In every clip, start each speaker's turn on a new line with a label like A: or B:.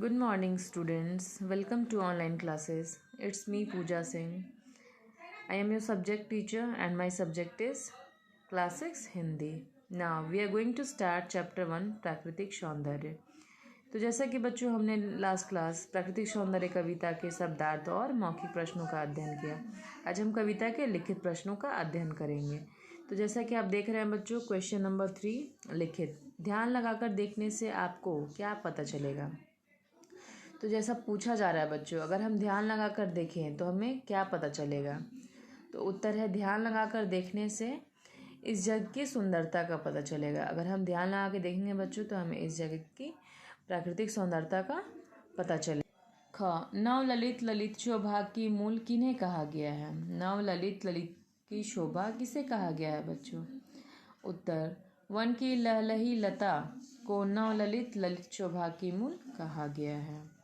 A: Good morning, students. Welcome to online classes. It's me, Pooja Singh. I am your subject teacher, and my subject is Class 6 Hindi. Now, we are going to start Chapter 1 प्राकृतिक सौंदर्य. तो जैसा कि बच्चों हमने last class प्राकृतिक सौंदर्य कविता के शब्दार्थ और मौखिक प्रश्नों का अध्ययन किया. आज हम कविता के लिखित प्रश्नों का अध्ययन करेंगे. तो जैसा कि आप देख रहे हैं बच्चों, क्वेश्चन नंबर 3 लिखित. ध्यान लगाकर देखने से आपको क्या पता चलेगा. तो जैसा पूछा जा रहा है बच्चों, अगर हम ध्यान लगाकर देखें तो हमें क्या पता चलेगा. तो उत्तर है ध्यान लगाकर देखने से इस जगह की सुंदरता का पता चलेगा. अगर हम ध्यान लगा के देखेंगे बच्चों तो हमें इस जगह की प्राकृतिक सौंदर्यता का पता चलेगा. ख. नवललित ललित शोभा की मूल किन्हें कहा गया है. नवललित ललित की शोभा किसे कहा गया है बच्चों. उत्तर वन की लहलही लता को नवललित ललित शोभा की मूल कहा गया है.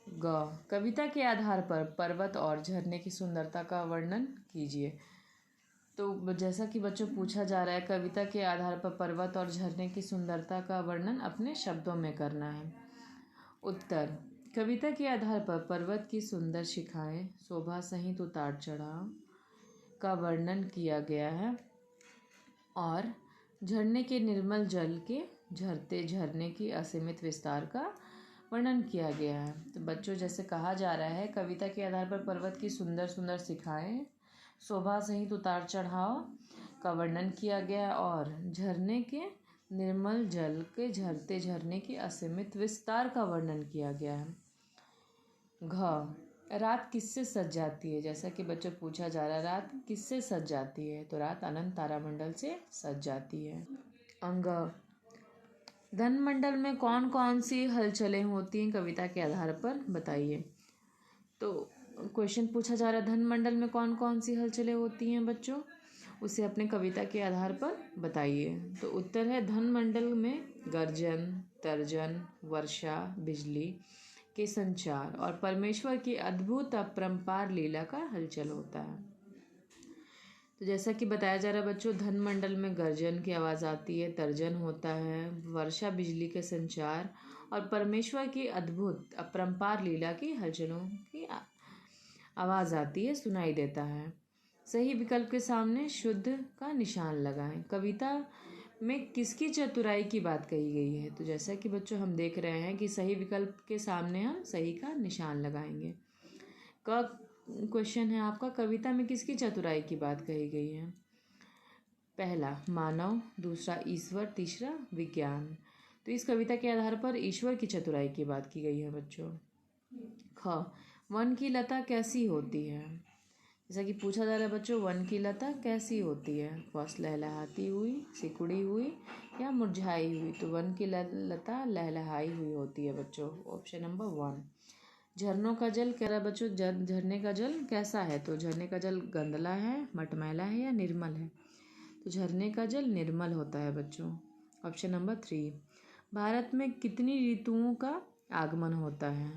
A: ग. कविता के आधार पर पर्वत और झरने की सुंदरता का वर्णन कीजिए. तो जैसा कि बच्चों पूछा जा रहा है, कविता के आधार पर पर्वत और झरने की सुंदरता का वर्णन अपने शब्दों में करना है. उत्तर कविता के आधार पर पर्वत की सुंदर शिखाएं, शोभा सहित उतार चढ़ाव का वर्णन किया गया है और झरने के निर्मल जल के झरते झरने की असीमित विस्तार का वर्णन किया गया है. तो बच्चों जैसे कहा जा रहा है, कविता के आधार पर पर्वत की सुंदर सुंदर शिखाएं, शोभा सहित उतार चढ़ाव का वर्णन किया गया और झरने के निर्मल जल के झरते झरने की असीमित विस्तार का वर्णन किया गया है. घ. रात किससे सज जाती है. जैसा कि बच्चों पूछा जा रहा है, रात किससे सज जाती है. तो रात अनंत तारामंडल से सज जाती है. अंग. धनमंडल में कौन कौन सी हलचलें होती हैं कविता के आधार पर बताइए. तो क्वेश्चन पूछा जा रहा है, धनमंडल में कौन कौन सी हलचलें होती हैं बच्चों, उसे अपने कविता के आधार पर बताइए. तो उत्तर है धनमंडल में गर्जन, तर्जन, वर्षा, बिजली के संचार और परमेश्वर की अद्भुत अपरंपार लीला का हलचल होता है. तो जैसा कि बताया जा रहा है बच्चों, धनमंडल में गर्जन की आवाज़ आती है, तर्जन होता है, वर्षा बिजली के संचार और परमेश्वर की अद्भुत अपरंपार लीला की हलचलों की आवाज़ आती है, सुनाई देता है. सही विकल्प के सामने शुद्ध का निशान लगाएं. कविता में किसकी चतुराई की बात कही गई है. तो जैसा कि बच्चों हम देख रहे हैं कि सही विकल्प के सामने हम सही का निशान लगाएंगे. क्वेश्चन है आपका, कविता में किसकी चतुराई की बात कही गई है. पहला मानव, दूसरा ईश्वर, तीसरा विज्ञान. तो इस कविता के आधार पर ईश्वर की चतुराई की बात की गई है बच्चों. ख. वन की लता कैसी होती है. जैसा कि पूछा जा रहा है बच्चों, वन की लता कैसी होती है. फर्स्ट लहलहाती हुई, सिकुड़ी हुई या मुरझाई हुई. तो वन की लता लहलहाई हुई होती है बच्चों. Option number 1. झरनों का जल कह रहा है बच्चों, झरने का जल कैसा है. तो झरने का जल गंदला है, मटमैला है या निर्मल है. तो झरने का जल निर्मल होता है बच्चों. Option number 3. भारत में कितनी ऋतुओं का आगमन होता है.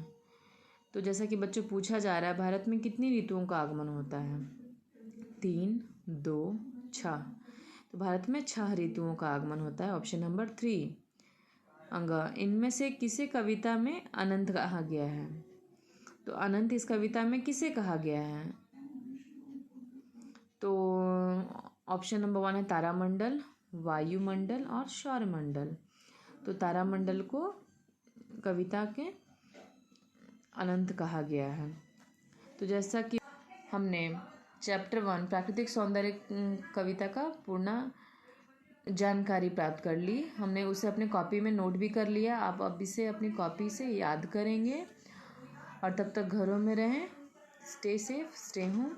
A: तो जैसा कि बच्चों पूछा जा रहा है, भारत में कितनी ऋतुओं का आगमन होता है. 3, 2, 6. तो भारत में 6 ऋतुओं का आगमन होता है. Option number 3. अंग. इनमें से किसे कविता में अनंत कहा गया है. तो अनंत इस कविता में किसे कहा गया है. तो ऑप्शन नंबर 1 है तारामंडल, वायुमंडल और सौरमंडल. तो तारामंडल को कविता के अनंत कहा गया है. तो जैसा कि हमने चैप्टर 1 प्राकृतिक सौंदर्य कविता का पूर्ण जानकारी प्राप्त कर ली. हमने उसे अपने कॉपी में नोट भी कर लिया. आप अब इसे अपनी कॉपी से याद करेंगे और तब तक घरों में रहें. Stay safe, stay home.